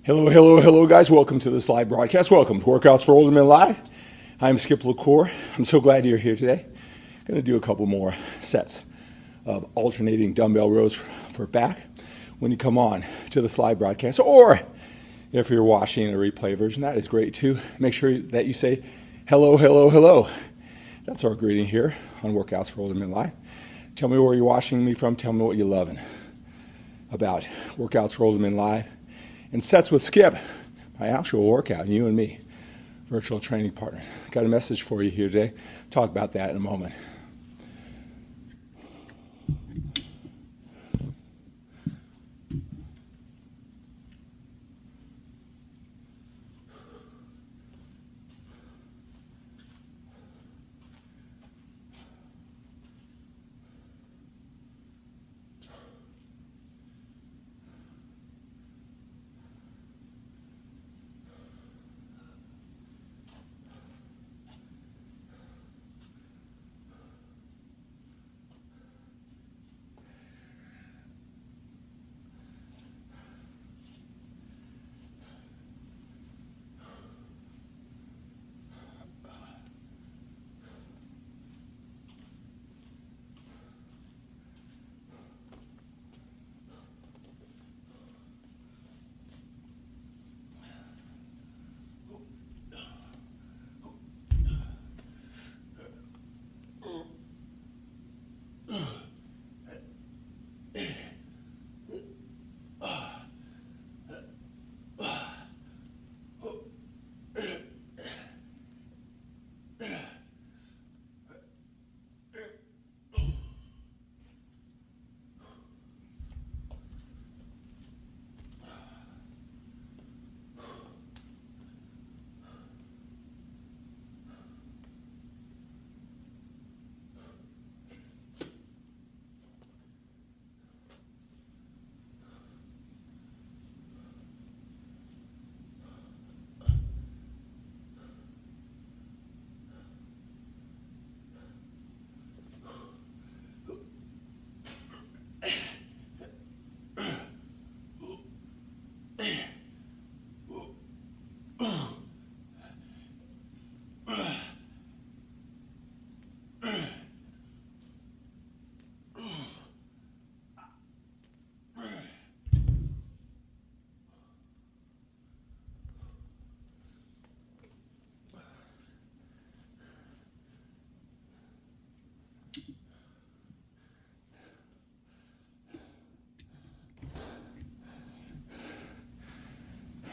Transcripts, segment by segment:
Hello, hello, hello, guys. Welcome to this live broadcast. Welcome to Workouts for Older Men Live. I'm Skip LaCour. I'm so glad you're here today. I'm going to do a couple more sets of alternating dumbbell rows for back when you come on to this live broadcast. Or if you're watching a replay version, that is great too. Make sure that you say hello, hello, hello. That's our greeting here on Workouts for Older Men Live. Tell me where you're watching me from. Tell me what you're loving about Workouts for Older Men Live. And Sets with Skip, my actual workout, you and me, virtual training partner. Got a message for you here today. Talk about that in a moment.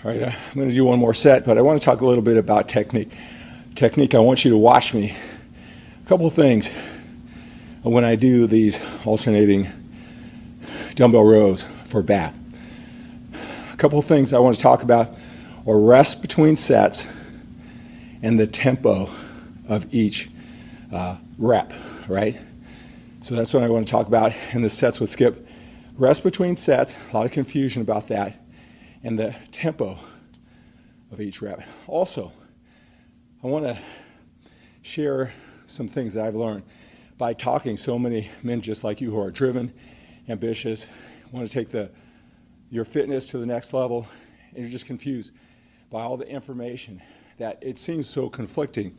All right, I'm going to do one more set, but I want to talk a little bit about technique. I want you to watch me. A couple of things when I do these alternating dumbbell rows for back. A couple of things I want to talk about are rest between sets and the tempo of each rep, right? So that's what I want to talk about in the Sets with Skip. Rest between sets, a lot of confusion about that, and the tempo of each rep. Also, I want to share some things that I've learned by talking so many men just like you who are driven, ambitious, want to take your fitness to the next level, and you're just confused by all the information that it seems so conflicting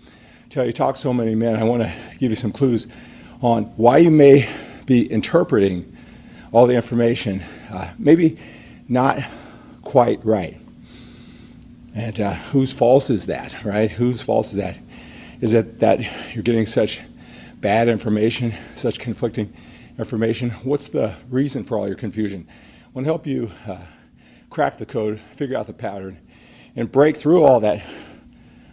till you talk to so many men. I want to give you some clues on why you may be interpreting all the information maybe not quite right. And whose fault is that, right? Whose fault is that? Is it that you're getting such bad information, such conflicting information? What's the reason for all your confusion? I want to help you crack the code, figure out the pattern, and break through all that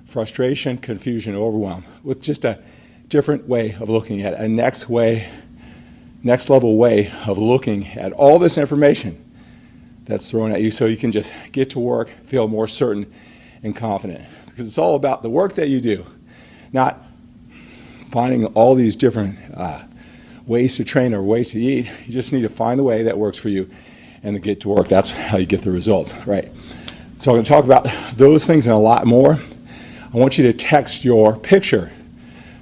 frustration, confusion, overwhelm with just a different way of looking at it, a next level way of looking at all this information that's thrown at you so you can just get to work, feel more certain and confident. Because it's all about the work that you do, not finding all these different ways to train or ways to eat. You just need to find the way that works for you and to get to work. That's how you get the results, right? So I'm going to talk about those things and a lot more. I want you to text your picture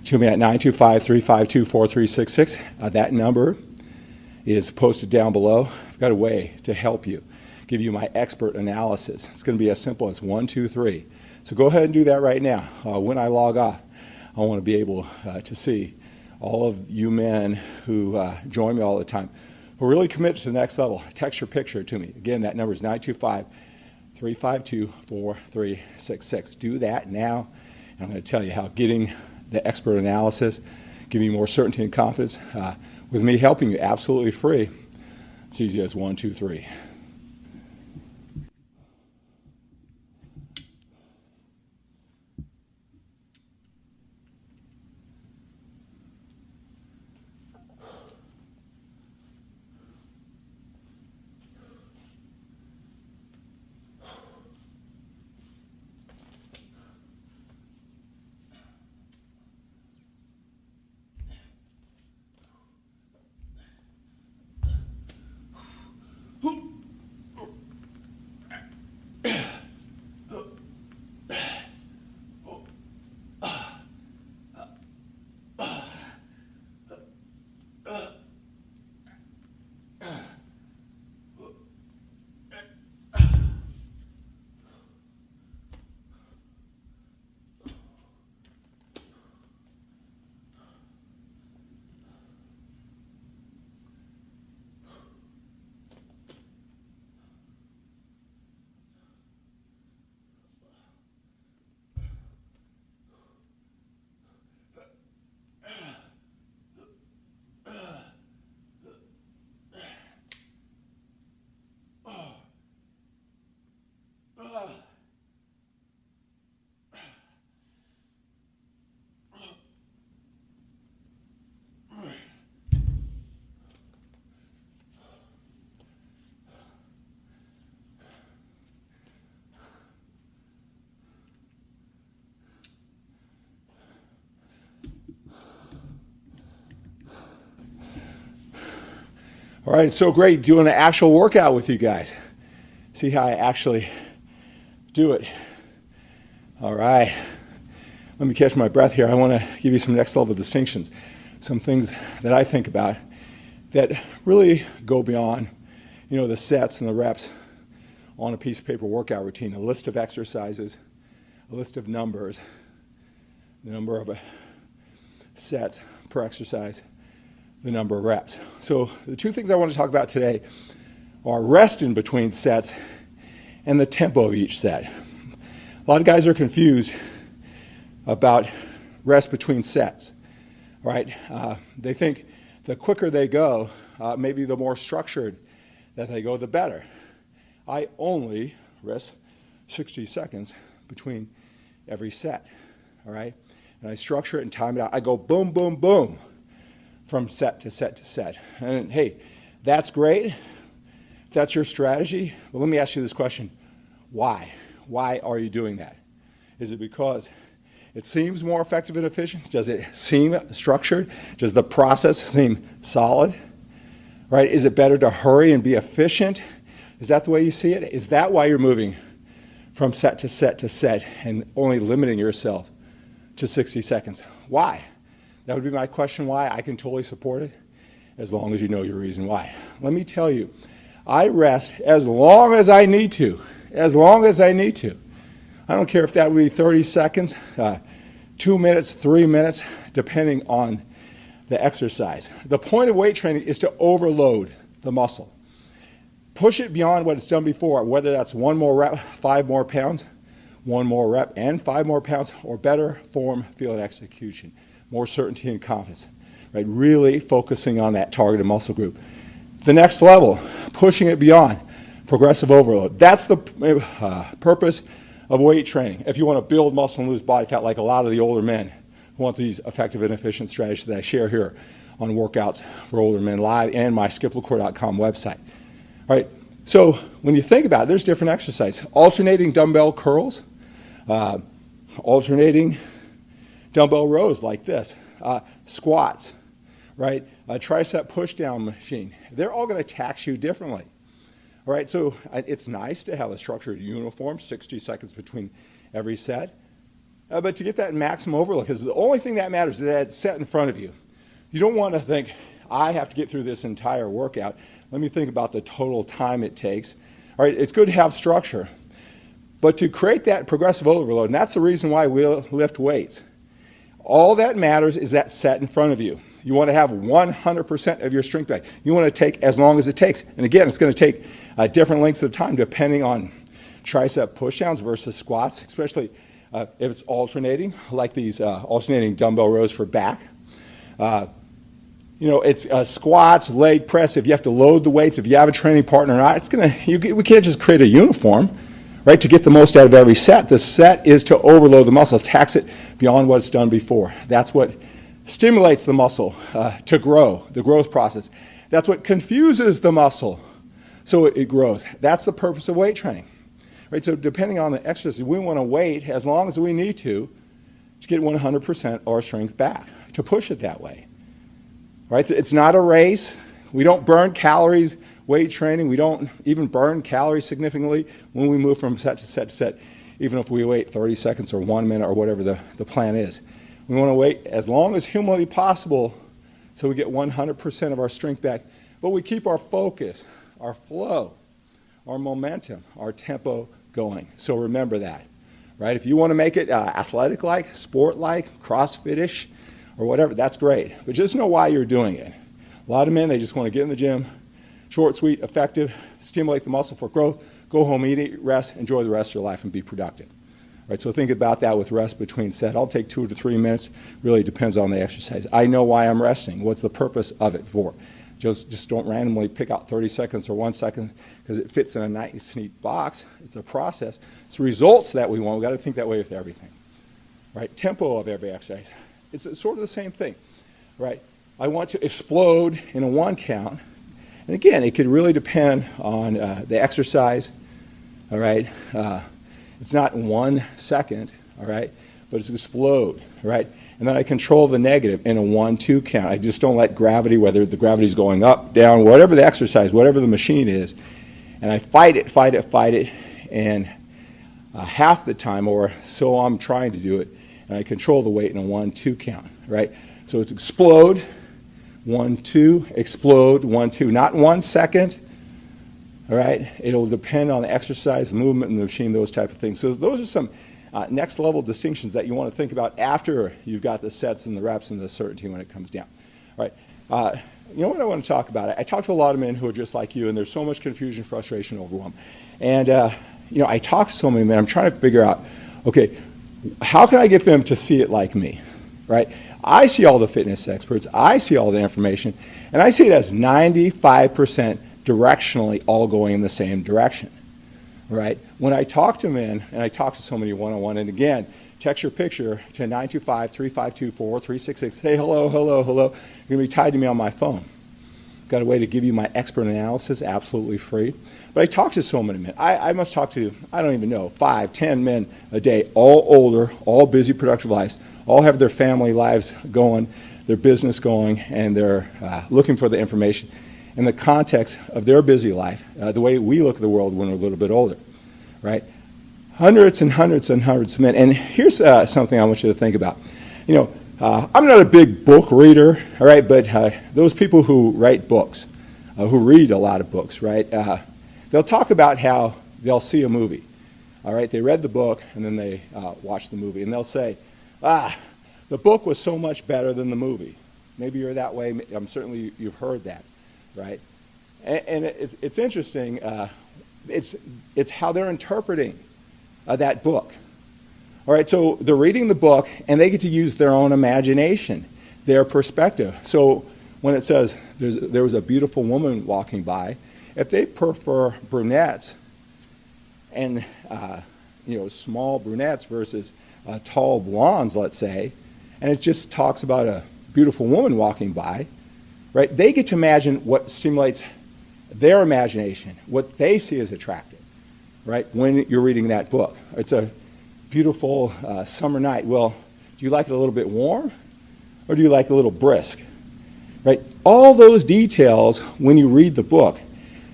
to me at 925-352-4366. That number is posted down below. I've got a way to help you, give you my expert analysis. It's going to be as simple as 1, 2, 3. So go ahead and do that right now. When I log off, I want to be able to see all of you men who join me all the time, who are really committed to the next level. Text your picture to me. Again, that number is 925-352-4366. Do that now, and I'm going to tell you how getting the expert analysis, giving you more certainty and confidence, with me helping you absolutely free. It's easy as 1, 2, 3. All right, it's so great doing an actual workout with you guys. See how I actually do it. All right, let me catch my breath here. I want to give you some next level distinctions, some things that I think about that really go beyond, the sets and the reps on a piece of paper workout routine, a list of exercises, a list of numbers, the number of sets per exercise, the number of reps. So the two things I want to talk about today are rest in between sets and the tempo of each set. A lot of guys are confused about rest between sets, right? They think the quicker they go, maybe the more structured that they go, the better. I only rest 60 seconds between every set, all right? And I structure it and time it out. I go boom, boom, boom, from set to set to set. And hey, that's great. If that's your strategy. But let me ask you this question. Why? Why are you doing that? Is it because it seems more effective and efficient? Does it seem structured? Does the process seem solid? Right? Is it better to hurry and be efficient? Is that the way you see it? Is that why you're moving from set to set to set and only limiting yourself to 60 seconds? Why? That would be my question why. I can totally support it as long as you know your reason why. Let me tell you, I rest as long as I need to, as long as I need to. I don't care if that would be 30 seconds, 2 minutes, 3 minutes, depending on the exercise. The point of weight training is to overload the muscle. Push it beyond what it's done before, whether that's 1 more rep, 5 more pounds, 1 more rep and 5 more pounds, or better form, feel, and execution. More certainty and confidence, right? Really focusing on that targeted muscle group. The next level, pushing it beyond, progressive overload. That's the purpose of weight training. If you want to build muscle and lose body fat like a lot of the older men who want these effective and efficient strategies that I share here on Workouts for Older Men Live and my skiplacour.com website. All right, so when you think about it, there's different exercises. Alternating dumbbell curls, alternating dumbbell rows like this, squats, right? A tricep push-down machine. They're all going to tax you differently. All right, so it's nice to have a structured uniform, 60 seconds between every set. But to get that maximum overload, because the only thing that matters is that it's set in front of you. You don't want to think, I have to get through this entire workout. Let me think about the total time it takes. All right, it's good to have structure. But to create that progressive overload, and that's the reason why we lift weights, all that matters is that set in front of you. You want to have 100% of your strength back. You want to take as long as it takes. And again, it's going to take different lengths of time depending on tricep pushdowns versus squats, especially if it's alternating, like these alternating dumbbell rows for back. It's squats, leg press. If you have to load the weights, if you have a training partner or not, we can't just create a uniform, right, to get the most out of every set. The set is to overload the muscle, tax it beyond what it's done before. That's what stimulates the muscle to grow, the growth process. That's what confuses the muscle so it grows. That's the purpose of weight training. Right, so depending on the exercise, we want to wait as long as we need to get 100% of our strength back, to push it that way. Right? It's not a race. We don't burn calories weight training. We don't even burn calories significantly when we move from set to set to set, even if we wait 30 seconds or 1 minute or whatever the plan is. We want to wait as long as humanly possible so we get 100% of our strength back, but we keep our focus, our flow, our momentum, our tempo going. So remember that, right? If you want to make it athletic-like, sport-like, CrossFit-ish, or whatever, that's great. But just know why you're doing it. A lot of men, they just want to get in the gym, short, sweet, effective, stimulate the muscle for growth, go home, eat, rest, enjoy the rest of your life, and be productive. Right, so think about that with rest between sets. I'll take 2 to 3 minutes. Really depends on the exercise. I know why I'm resting. What's the purpose of it for? Just don't randomly pick out 30 seconds or 1 second because it fits in a nice, neat box. It's a process. It's results that we want. We've got to think that way with everything. Right? Tempo of every exercise. It's sort of the same thing. Right? I want to explode in a 1 count. And again, it could really depend on the exercise. All right? It's not 1 second, all right, but it's explode, right? And then I control the negative in a 1-2 count. I just don't let gravity, whether the gravity's going up, down, whatever the exercise, whatever the machine is, and I fight it, and half the time, or so I'm trying to do it, and I control the weight in a 1-2 count, right? So it's explode, 1-2, explode, 1-2, not 1 second. All right, it'll depend on the exercise, the movement in the machine, those type of things. So those are some next level distinctions that you want to think about after you've got the sets and the reps and the certainty when it comes down. All right, you know what I want to talk about? I talk to a lot of men who are just like you, and there's so much confusion, frustration, overwhelm. And I talk to so many men. I'm trying to figure out, okay, how can I get them to see it like me? Right? I see all the fitness experts. I see all the information, and I see it as 95% directionally all going in the same direction, right? When I talk to men, and I talk to so many one-on-one, and again, text your picture to 925-352-4366. Hey, hello. You're going to be tied to me on my phone. Got a way to give you my expert analysis, absolutely free. But I talk to so many men. I must talk to, I don't even know, 5, 10 men a day, all older, all busy, productive lives, all have their family lives going, their business going, and they're looking for the information in the context of their busy life, the way we look at the world when we're a little bit older, right? Hundreds and hundreds and hundreds of men. And here's something I want you to think about. I'm not a big book reader, all right, but those people who write books, who read a lot of books, right, they'll talk about how they'll see a movie, all right? They read the book, and then they watch the movie, and they'll say, the book was so much better than the movie. Maybe you're that way. Certainly you've heard that, right? And it's interesting. It's how they're interpreting that book. All right, so they're reading the book, and they get to use their own imagination, their perspective. So when it says there was a beautiful woman walking by, if they prefer brunettes and small brunettes versus tall blondes, let's say, and it just talks about a beautiful woman walking by, right? They get to imagine what stimulates their imagination, what they see as attractive, right? When you're reading that book, it's a beautiful summer night. Well, do you like it a little bit warm, or do you like it a little brisk, right? All those details, when you read the book,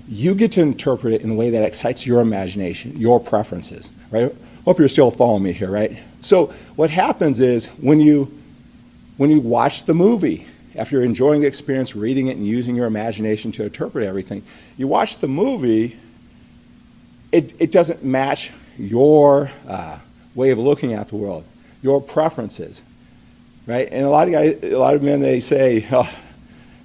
you get to interpret it in a way that excites your imagination, your preferences, right? Hope you're still following me here, right? So what happens is when you watch the movie, after you're enjoying the experience, reading it and using your imagination to interpret everything, you watch the movie, it doesn't match your way of looking at the world, your preferences, right? And a lot of men, they say,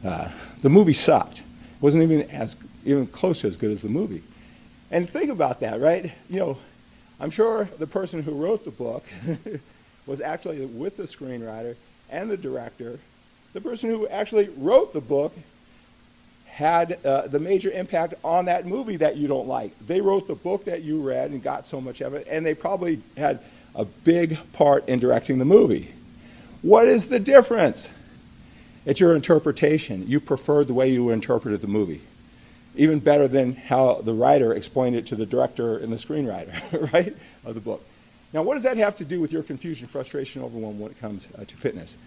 the movie sucked. It wasn't even close to as good as the movie. And think about that, right? I'm sure the person who wrote the book was actually with the screenwriter and the director. The person who actually wrote the book had the major impact on that movie that you don't like. They wrote the book that you read and got so much of it, and they probably had a big part in directing the movie. What is the difference? It's your interpretation. You preferred the way you interpreted the movie, even better than how the writer explained it to the director and the screenwriter, right, of the book. Now, what does that have to do with your confusion, frustration, overwhelm when it comes to fitness?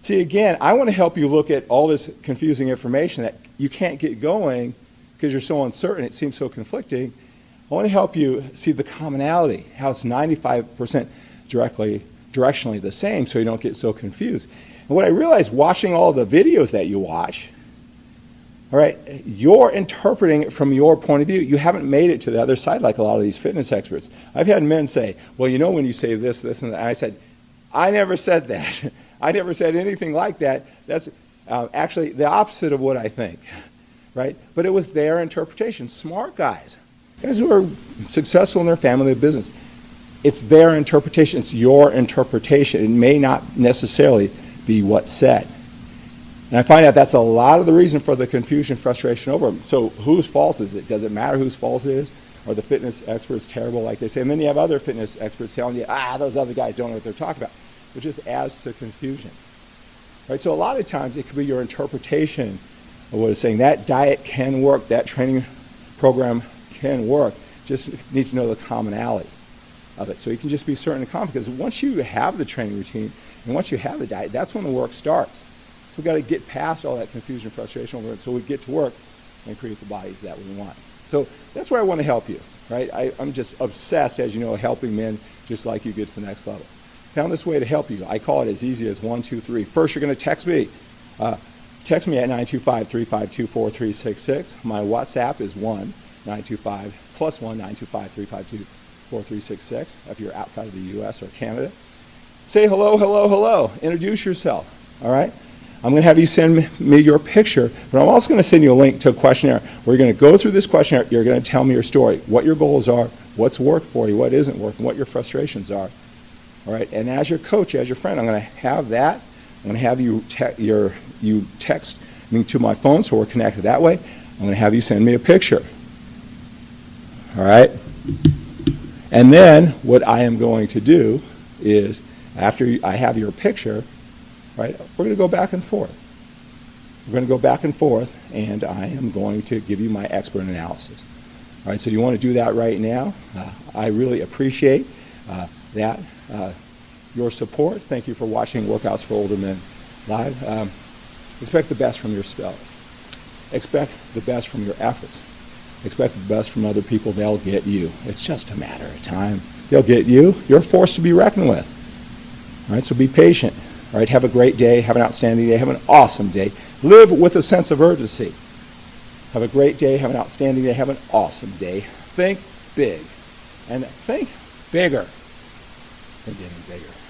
See, again, I want to help you look at all this confusing information that you can't get going because you're so uncertain, it seems so conflicting. I want to help you see the commonality, how it's 95% directionally the same so you don't get so confused. And what I realized watching all the videos that you watch, all right, you're interpreting it from your point of view. You haven't made it to the other side like a lot of these fitness experts. I've had men say, well, when you say this, this, and that, and I said, I never said that. I never said anything like that. That's actually the opposite of what I think, right? But it was their interpretation. Smart guys who are successful in their family or business. It's their interpretation. It's your interpretation. It may not necessarily be what's said. And I find out that's a lot of the reason for the confusion, frustration over them. So whose fault is it? Does it matter whose fault it is? Are the fitness experts terrible, like they say? And then you have other fitness experts telling you, those other guys don't know what they're talking about, which just adds to confusion. Right? So a lot of times it could be your interpretation of what it's saying. That diet can work, that training program can work. Just need to know the commonality of it. So you can just be certain and confident, because once you have the training routine and once you have the diet, that's when the work starts. So we've got to get past all that confusion, frustration over it, so we get to work and create the bodies that we want. So that's where I want to help you, right? I'm just obsessed, as you know, helping men just like you get to the next level. Found this way to help you. I call it as easy as 1, 2, 3. First, you're going to text me. Text me at 925-352-4366. My WhatsApp is 1-925 plus 1-925-352-4366 if you're outside of the U.S. or Canada. Say hello, hello, hello. Introduce yourself, all right? I'm going to have you send me your picture, but I'm also going to send you a link to a questionnaire. We're going to go through this questionnaire. You're going to tell me your story, what your goals are, what's worked for you, what isn't working, what your frustrations are. All right, and as your coach, as your friend, I'm going to have that. I'm going to have you text me to my phone, so we're connected that way. I'm going to have you send me a picture. All right? And then what I am going to do is, after I have your picture, right, we're going to go back and forth. We're going to go back and forth, and I am going to give you my expert analysis. All right, so you want to do that right now. I really appreciate that. Your support. Thank you for watching Workouts for Older Men Live. Expect the best from yourself. Expect the best from your efforts. Expect the best from other people. They'll get you. It's just a matter of time. They'll get you. You're a force to be reckoned with. All right, so be patient. All right, have a great day. Have an outstanding day. Have an awesome day. Live with a sense of urgency. Have a great day. Have an outstanding day. Have an awesome day. Think big and think bigger. Think even bigger.